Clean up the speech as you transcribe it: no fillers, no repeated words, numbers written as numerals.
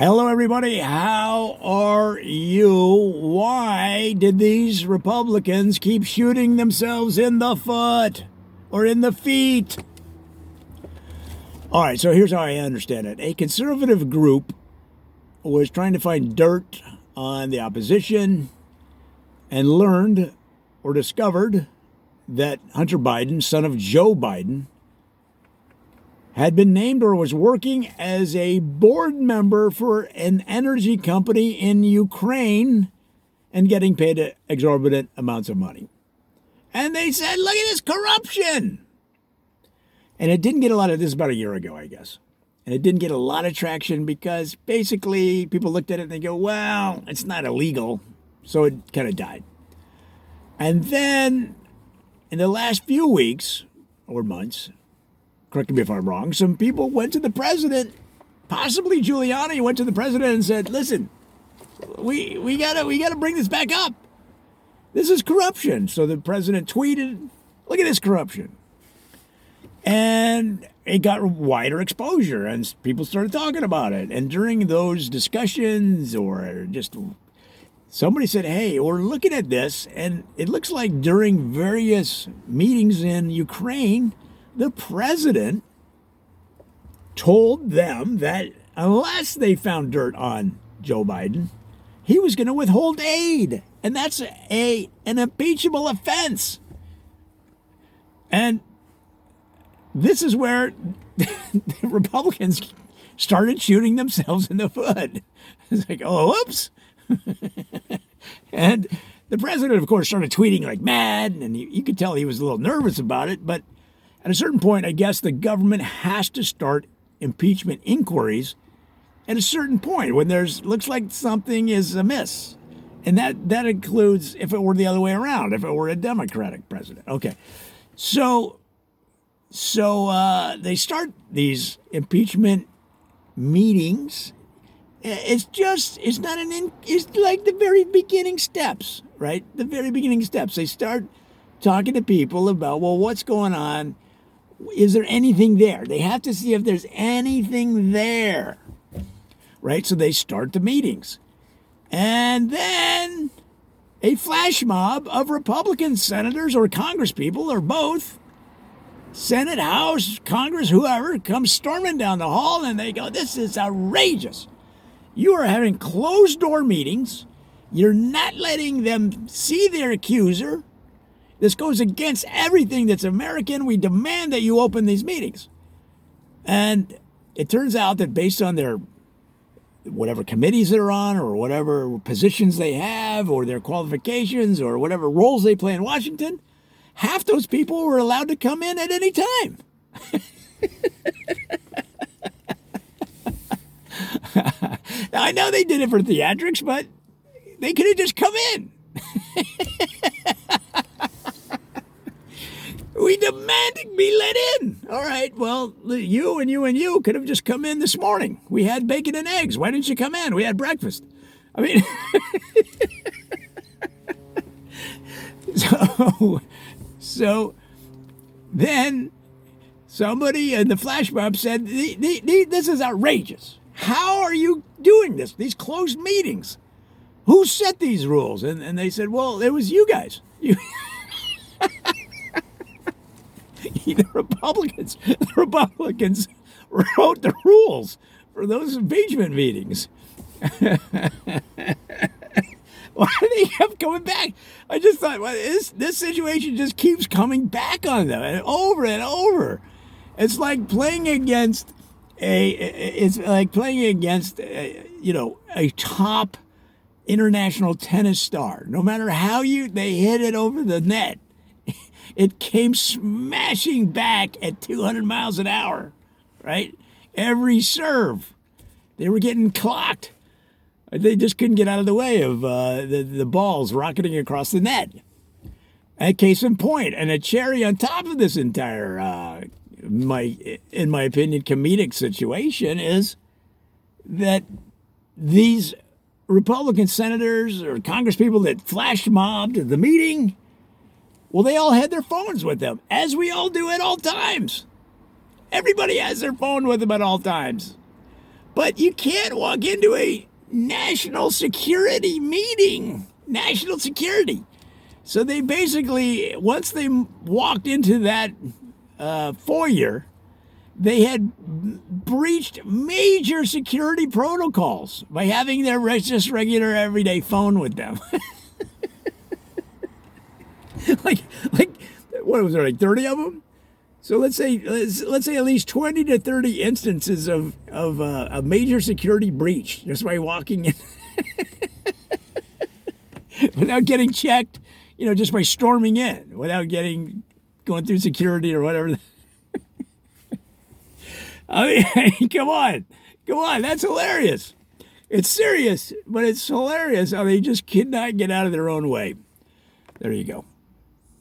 Hello, everybody. How are you? Why did these Republicans keep shooting themselves in the foot or in the feet? All right, so here's how I understand it. A conservative group was trying to find dirt on the opposition and learned or discovered that Hunter Biden, son of Joe Biden, had been named or was working as a board member for an energy company in Ukraine and getting paid exorbitant amounts of money. And they said, look at this corruption. And it didn't get a lot of this about a year ago, I guess. And it didn't get a lot of traction because basically people looked at it and they go, well, it's not illegal. So it kind of died. And then in the last few weeks or months, correct me if I'm wrong, some people went to the president, possibly Giuliani went to the president and said, listen, we gotta bring this back up. This is corruption. So the president tweeted, look at this corruption. And it got wider exposure and people started talking about it. And during those discussions or just somebody said, hey, we're looking at this. And it looks like during various meetings in Ukraine, the president told them that unless they found dirt on Joe Biden, he was going to withhold aid. And that's an impeachable offense. And this is where the Republicans started shooting themselves in the foot. It's like, oh, whoops. And the president, of course, started tweeting like mad. And you could tell he was a little nervous about it. But at a certain point, I guess the government has to start impeachment inquiries at a certain point when looks like something is amiss. And that includes if it were the other way around, if it were a Democratic president. Okay. So they start these impeachment meetings. It's like the very beginning steps, right? The very beginning steps. They start talking to people about, well, what's going on? Is there anything there? They have to see if there's anything there, right? So they start the meetings. And then a flash mob of Republican senators or congresspeople or both, Senate, House, Congress, whoever, comes storming down the hall and they go, this is outrageous. You are having closed-door meetings. You're not letting them see their accuser. This goes against everything that's American. We demand that you open these meetings. And it turns out that based on their whatever committees they're on or whatever positions they have or their qualifications or whatever roles they play in Washington, half those people were allowed to come in at any time. Now, I know they did it for theatrics, but they could have just come in. We demand to be let in. All right, well, you and you could have just come in this morning. We had bacon and eggs. Why didn't you come in? We had breakfast. I mean, so then somebody in the flash mob said, this is outrageous. How are you doing this? These closed meetings. Who set these rules? And they said, well, it was you guys. The Republicans wrote the rules for those impeachment meetings. Why do they keep coming back? I just thought, well, this situation just keeps coming back on them and over and over. It's like playing against a top international tennis star. No matter how they hit it over the net, it came smashing back at 200 miles an hour, right? Every serve. They were getting clocked. They just couldn't get out of the way of the balls rocketing across the net. And case in point, and a cherry on top of this entire, in my opinion, comedic situation is that these Republican senators or congresspeople that flash mobbed the meeting, well, they all had their phones with them, as we all do at all times. Everybody has their phone with them at all times. But you can't walk into a national security meeting. National security. So they basically, once they walked into that foyer, they had breached major security protocols by having their just regular everyday phone with them. like what was there, like 30 of them? So let's say at least 20 to 30 instances of a major security breach just by walking in without getting checked, just by storming in, without going through security or whatever. I mean, come on, that's hilarious. It's serious, but it's hilarious how they just cannot get out of their own way. There you go.